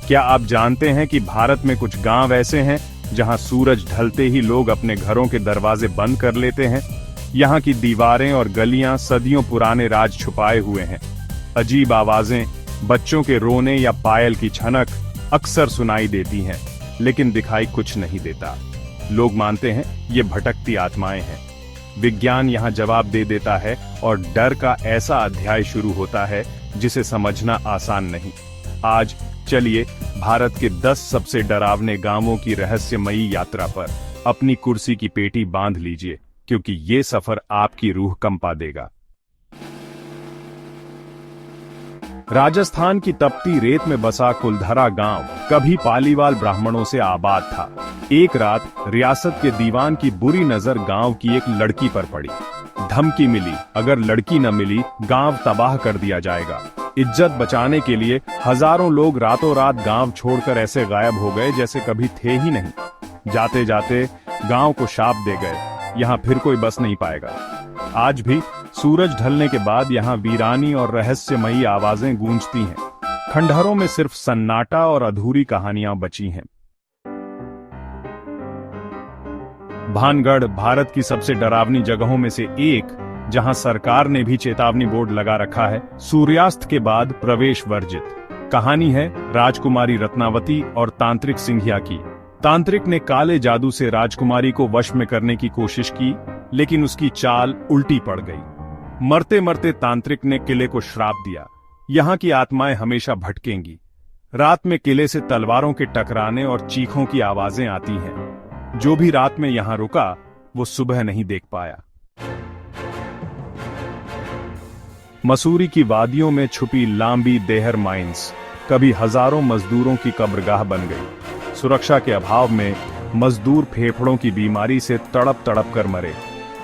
क्या आप जानते हैं कि भारत में कुछ गांव ऐसे हैं जहां सूरज ढलते ही लोग अपने घरों के दरवाजे बंद कर लेते हैं। यहाँ की दीवारें और गलियां सदियों पुराने राज छुपाए हुए हैं। अजीब आवाजें, बच्चों के रोने या पायल की छनक अक्सर सुनाई देती हैं, लेकिन दिखाई कुछ नहीं देता। लोग मानते हैं ये भटकती आत्माएं हैं। विज्ञान यहाँ जवाब दे देता है और डर का ऐसा अध्याय शुरू होता है जिसे समझना आसान नहीं। आज चलिए भारत के 10 सबसे डरावने गांवों की रहस्यमयी यात्रा पर अपनी कुर्सी की पेटी बांध लीजिए, क्योंकि ये सफर आपकी रूह कंपा देगा। राजस्थान की तपती रेत में बसा कुलधरा गांव कभी पालीवाल ब्राह्मणों से आबाद था। एक रात रियासत के दीवान की बुरी नजर गांव की एक लड़की पर पड़ी। धमकी मिली, अगर लड़की न मिली गांव तबाह कर दिया जाएगा। इज्जत बचाने के लिए हजारों लोग रातों रात गांव छोड़कर ऐसे गायब हो गए जैसे कभी थे ही नहीं। जाते जाते गांव को शाप दे गए, यहाँ फिर कोई बस नहीं पाएगा। आज भी सूरज ढलने के बाद यहाँ वीरानी और रहस्यमयी आवाजें गूंजती हैं। खंडहरों में सिर्फ सन्नाटा और अधूरी कहानियां बची हैं। भानगढ़ भारत की सबसे डरावनी जगहों में से एक, जहां सरकार ने भी चेतावनी बोर्ड लगा रखा है। सूर्यास्त के बाद प्रवेश वर्जित। कहानी है राजकुमारी रत्नावती और तांत्रिक सिंधिया की। तांत्रिक ने काले जादू से राजकुमारी को वश में करने की कोशिश की, लेकिन उसकी चाल उल्टी पड़ गई। मरते मरते तांत्रिक ने किले को श्राप दिया, यहाँ की आत्माएं हमेशा भटकेंगी। रात में किले से तलवारों के टकराने और चीखों की आवाजें आती हैं। जो भी रात में यहाँ रुका वो सुबह नहीं देख पाया। मसूरी की वादियों में छुपी लांबी देहर माइंस कभी हजारों मजदूरों की कब्रगाह बन गई। सुरक्षा के अभाव में मजदूर फेफड़ों की बीमारी से तड़प तड़प कर मरे।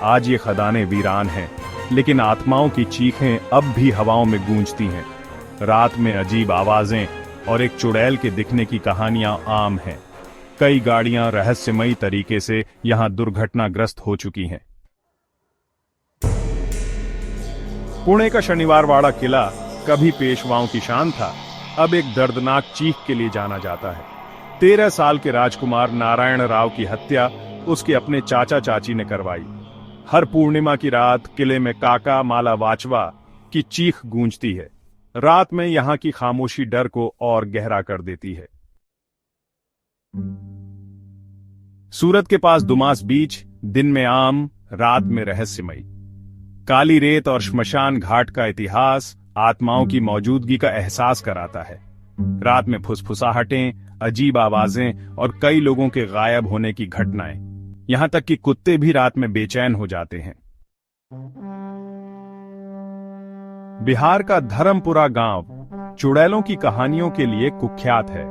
आज ये खदानें वीरान हैं, लेकिन आत्माओं की चीखें अब भी हवाओं में गूंजती हैं। रात में अजीब आवाजें और एक चुड़ैल के दिखने की कहानियां आम हैं। कई गाड़ियां रहस्यमयी तरीके से यहां दुर्घटनाग्रस्त हो चुकी हैं। पुणे का शनिवारवाड़ा किला कभी पेशवाओं की शान था, अब एक दर्दनाक चीख के लिए जाना जाता है। 13 साल के राजकुमार नारायण राव की हत्या उसके अपने चाचा चाची ने करवाई। हर पूर्णिमा की रात किले में काका माला वाचवा की चीख गूंजती है। रात में यहाँ की खामोशी डर को और गहरा कर देती है। सूरत के पास दुमास बीच, दिन में आम, रात में रहस्यमयी। काली रेत और श्मशान घाट का इतिहास आत्माओं की मौजूदगी का एहसास कराता है। रात में फुसफुसाहटें, अजीब आवाजें और कई लोगों के गायब होने की घटनाएं। यहां तक कि कुत्ते भी रात में बेचैन हो जाते हैं। बिहार का धर्मपुरा गांव चुड़ैलों की कहानियों के लिए कुख्यात है।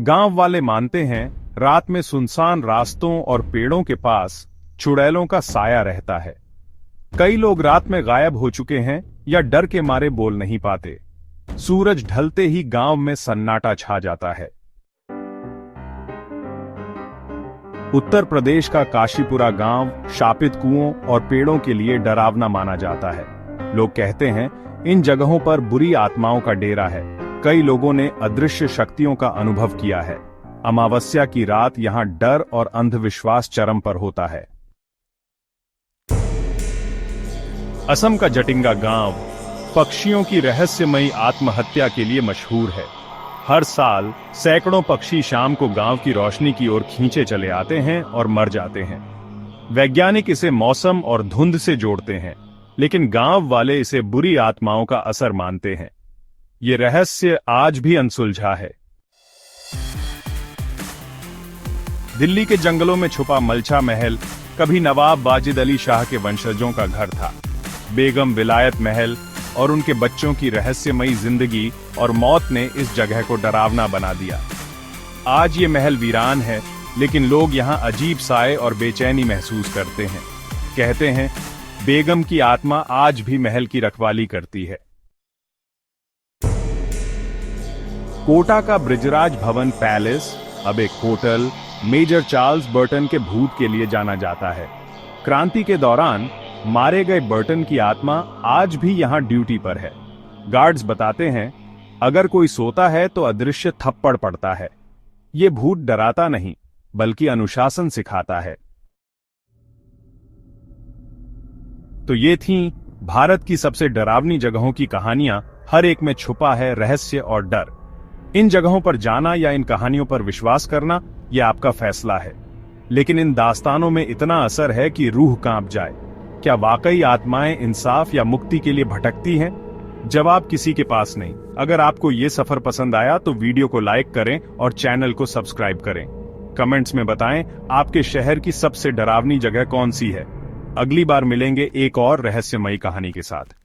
गांव वाले मानते हैं रात में सुनसान रास्तों और पेड़ों के पास चुड़ैलों का साया रहता है। कई लोग रात में गायब हो चुके हैं या डर के मारे बोल नहीं पाते। सूरज ढलते ही गांव में सन्नाटा छा जाता है। उत्तर प्रदेश का काशीपुरा गांव शापित कुओं और पेड़ों के लिए डरावना माना जाता है। लोग कहते हैं इन जगहों पर बुरी आत्माओं का डेरा है। कई लोगों ने अदृश्य शक्तियों का अनुभव किया है। अमावस्या की रात यहां डर और अंधविश्वास चरम पर होता है। असम का जटिंगा गांव पक्षियों की रहस्यमयी आत्महत्या के लिए मशहूर है। हर साल सैकड़ों पक्षी शाम को गांव की रोशनी की ओर खींचे चले आते हैं और मर जाते हैं। वैज्ञानिक इसे मौसम और धुंध से जोड़ते हैं, लेकिन गांव वाले इसे बुरी आत्माओं का असर मानते हैं। ये रहस्य आज भी अनसुलझा है। दिल्ली के जंगलों में छुपा मलछा महल कभी नवाब वाजिद अली शाह के वंशजों का घर था। बेगम विलायत महल और उनके बच्चों की रहस्यमयी जिंदगी और मौत ने इस जगह को डरावना बना दिया। आज ये महल वीरान है, लेकिन लोग यहाँ अजीब साए और बेचैनी महसूस करते हैं। कहते हैं बेगम की आत्मा आज भी महल की रखवाली करती है। कोटा का ब्रिजराज भवन पैलेस अब एक होटल मेजर चार्ल्स बर्टन के भूत के लिए जाना जाता है। क्रांति के दौरान मारे गए बर्टन की आत्मा आज भी यहां ड्यूटी पर है। गार्ड्स बताते हैं अगर कोई सोता है तो अदृश्य थप्पड़ पड़ता है। ये भूत डराता नहीं, बल्कि अनुशासन सिखाता है। तो ये थीं भारत की सबसे डरावनी जगहों की कहानियां। हर एक में छुपा है रहस्य और डर। इन जगहों पर जाना या इन कहानियों पर विश्वास करना, यह आपका फैसला है। लेकिन इन दास्तानों में इतना असर है कि रूह कांप जाए। क्या वाकई आत्माएं इंसाफ या मुक्ति के लिए भटकती हैं? जवाब किसी के पास नहीं। अगर आपको ये सफर पसंद आया तो वीडियो को लाइक करें और चैनल को सब्सक्राइब करें। कमेंट्स में बताएं आपके शहर की सबसे डरावनी जगह कौन सी है। अगली बार मिलेंगे एक और रहस्यमयी कहानी के साथ।